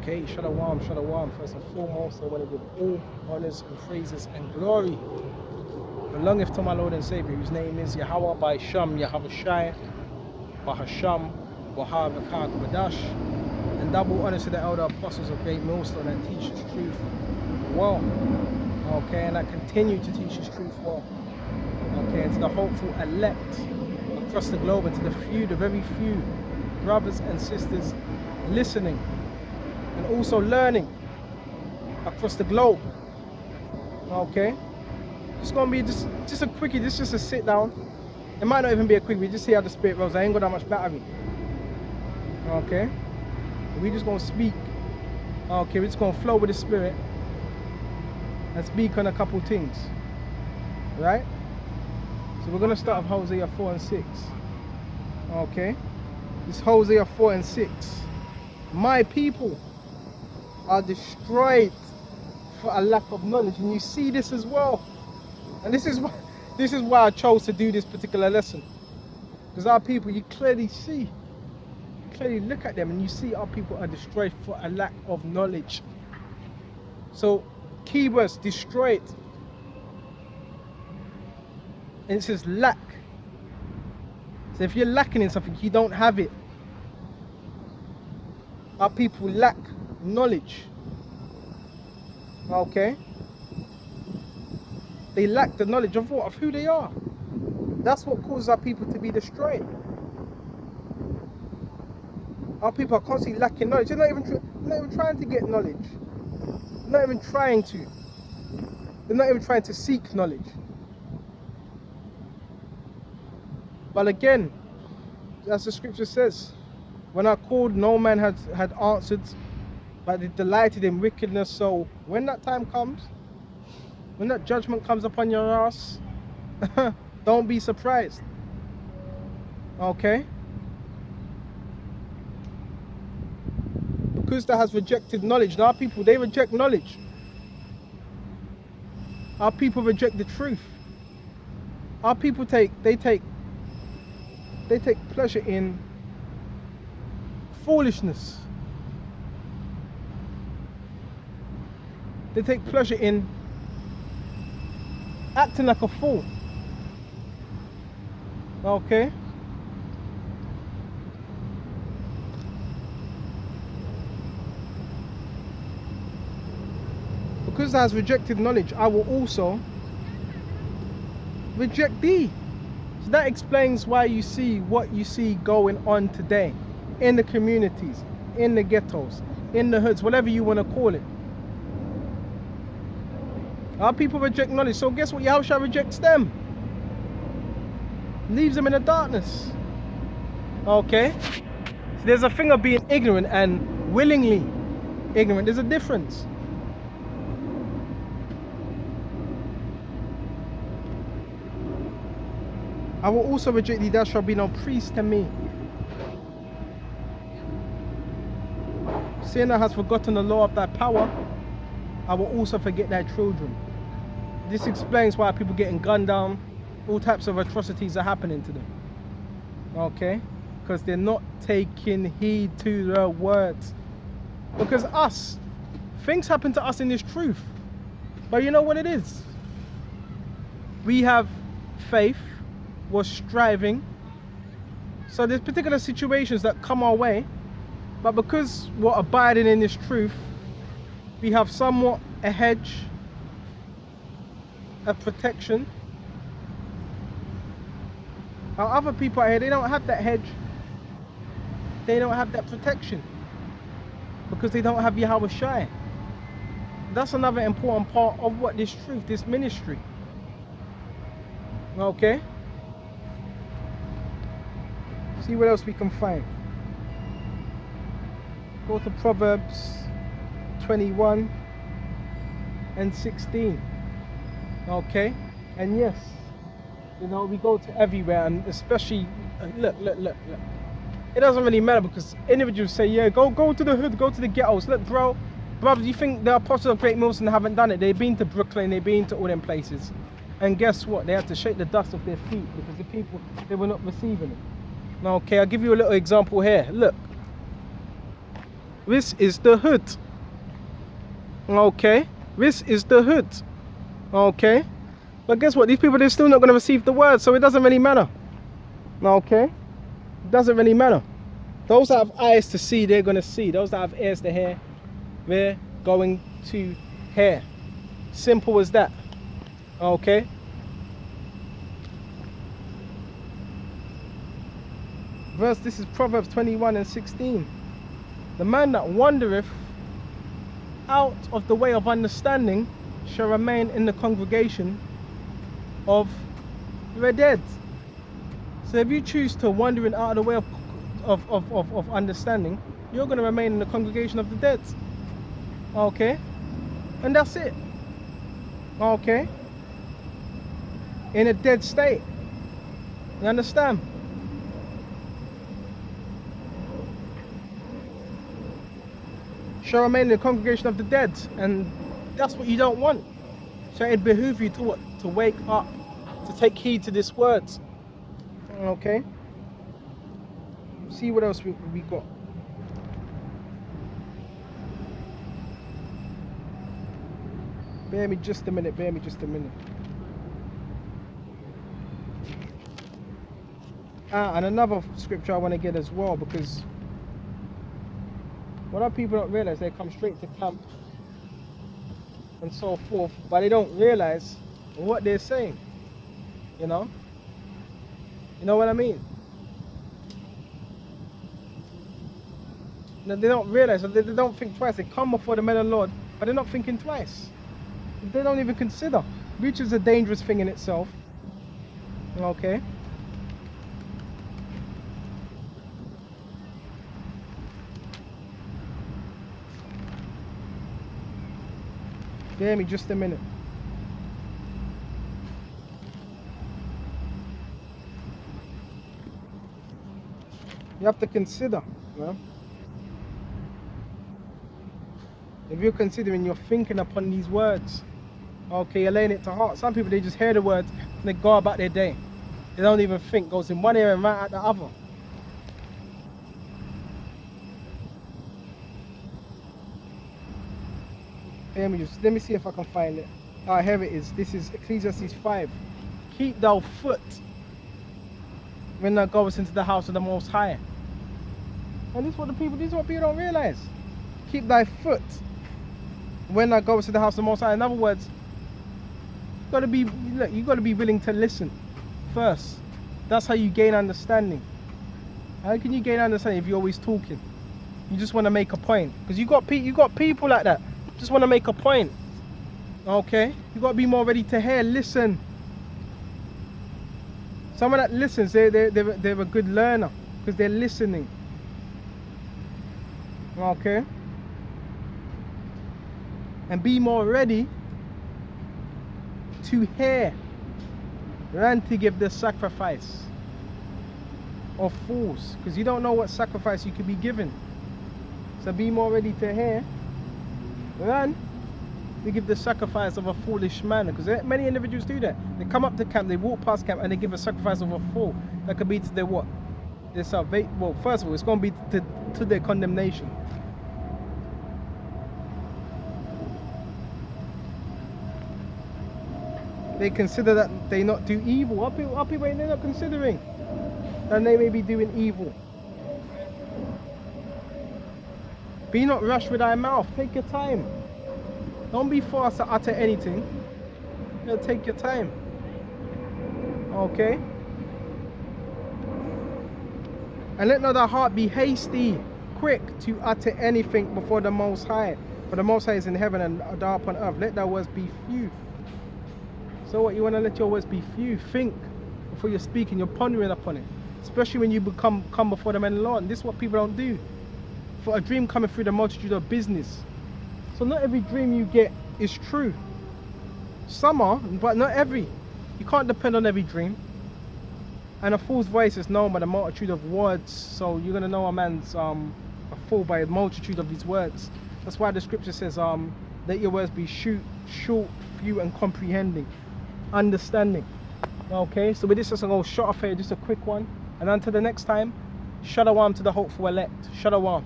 Okay, shalom, shalom. First and foremost, I want to give all honors and praises and glory belongeth to my Lord and Savior, whose name is Yahweh by Sham, Yahweh Shai, Bahasham, Wahav Badash, and double honors to the elder apostles of Great Millstone that teach his truth well. Okay, and that continue to teach his truth well. Okay, and to the hopeful elect across the globe, and to the few, the very few brothers and sisters listening and also learning across the globe. Okay, it's gonna be just a quickie. This is just a sit down. It might not even be a quickie. Just see how the spirit rolls. I ain't got that much battery. Okay, we just gonna speak. Okay, we're just gonna flow with the spirit and speak on a couple things, right? So we're gonna start with Hosea 4 and 6. Okay, it's Hosea 4 and 6. My people are destroyed for a lack of knowledge, and you see this as well. And this is why I chose to do this particular lesson, because our people, you clearly look at them and you see our people are destroyed for a lack of knowledge. So keywords: destroyed, and it says lack. So if you're lacking in something, you don't have it. Our people lack knowledge. Okay, they lack the knowledge of what? Of who they are. That's what causes our people to be destroyed. Our people are constantly lacking knowledge. They're not even trying to get knowledge. They're not even trying to. They're not even trying to seek knowledge. But again, as the scripture says, when I called, no man had answered, but they delighted in wickedness. So when that time comes, when that judgment comes upon your ass, don't be surprised. Okay? Because that has rejected knowledge. And our people, they reject knowledge. Our people reject the truth. Our people take pleasure in foolishness. They take pleasure in acting like a fool. Okay? Because thou hast rejected knowledge, I will also reject thee. So that explains why you see what you see going on today in the communities, in the ghettos, in the hoods, whatever you want to call it. Our people reject knowledge, so guess what? Yahushua rejects them. Leaves them in the darkness. Okay? So there's a thing of being ignorant and willingly ignorant. There's a difference. I will also reject thee, thou shalt be no priest to me. Seeing thou hast forgotten the law of thy power, I will also forget thy children. This explains why people getting gunned down, all types of atrocities are happening to them. Okay? Because they're not taking heed to the words. Because things happen to us in this truth. But you know what it is? We have faith, we're striving. So there's particular situations that come our way, but because we're abiding in this truth, we have somewhat a hedge of protection. Our other people out here, they don't have that hedge. They don't have that protection because they don't have Yahweh Shai. That's another important part of what this truth, this ministry. Okay? See what else we can find. Go to Proverbs 21 and 16. Okay? And yes, you know, we go to everywhere, and especially, look. It doesn't really matter, because individuals say, yeah, go to the hood, go to the ghettos. Look, brothers, you think the apostles of Great Millstone haven't done it? They've been to Brooklyn, they've been to all them places. And guess what? They had to shake the dust off their feet because the people, they were not receiving it. Okay, I'll give you a little example here. Look. This is the hood. Okay? This is the hood. Okay? But guess what? These people, they're still not going to receive the word, so it doesn't really matter. Okay? It doesn't really matter. Those that have eyes to see, they're going to see. Those that have ears to hear, they're going to hear. Simple as that. Okay? Verse, this is Proverbs 21:16. The man that wandereth out of the way of understanding shall remain in the congregation of the dead. So if you choose to wander out of the way of understanding, you're going to remain in the congregation of the dead. Okay? And that's it. Okay? In a dead state. You understand? Shall remain in the congregation of the dead, and that's what you don't want. So it behooves you to what? To wake up, to take heed to this words. Okay. See what else we got. Bear me just a minute. Bear me just a minute. And another scripture I want to get as well, because what other people don't realize, they come straight to camp and so forth, but they don't realize what they're saying. You know what I mean? They don't realize, they don't think twice. They come before the men of the Lord, but they're not thinking twice. They don't even consider, which is a dangerous thing in itself. Okay. Bear me just a minute. You have to consider, if you're considering, you're thinking upon these words. Okay, you're laying it to heart. Some people, they just hear the words and they go about their day. They don't even think, goes in one ear and right out the other. Let me see if I can find it. Ah, here it is. This is Ecclesiastes 5. Keep thou foot when thou goest into the house of the Most High. And this is what people don't realize. Keep thy foot when thou goest to the house of the Most High. In other words, you got to be willing to listen first. That's how you gain understanding. How can you gain understanding if you're always talking? You just want to make a point, because you got people like that. Just want to make a point. Okay, you got to be more ready to hear. Listen. Someone that listens, they're a good learner, because they're listening. Okay. And be more ready to hear than to give the sacrifice of fools, because you don't know what sacrifice you could be given. So be more ready to hear than to give the sacrifice of a foolish man, because many individuals do that. They come up to camp, they walk past camp, and they give a sacrifice of a fool. That could be to their what? Their salvation. Well, first of all, it's going to be to their condemnation. They consider that they not do evil. Up people, they're not considering that they may be doing evil. Be not rash with thy mouth. Take your time. Don't be fast to utter anything. Take your time. Okay? And let not thy heart be hasty, quick to utter anything before the Most High. For the Most High is in heaven and thou upon earth. Let thy words be few. So what, you want to let your words be few? Think before you're speaking. You're pondering upon it. Especially when you come before the men of the Lord. And this is what people don't do. For a dream coming through the multitude of business. So not every dream you get is true. Some are, but not every. You can't depend on every dream. And a fool's voice is known by the multitude of words. So you're going to know a man's a fool by a multitude of his words. That's why the scripture says, let your words be short, few and comprehending. Understanding. Okay, so with this, just a little short affair, just a quick one. And until the next time, shalom to the hopeful elect. Shalom.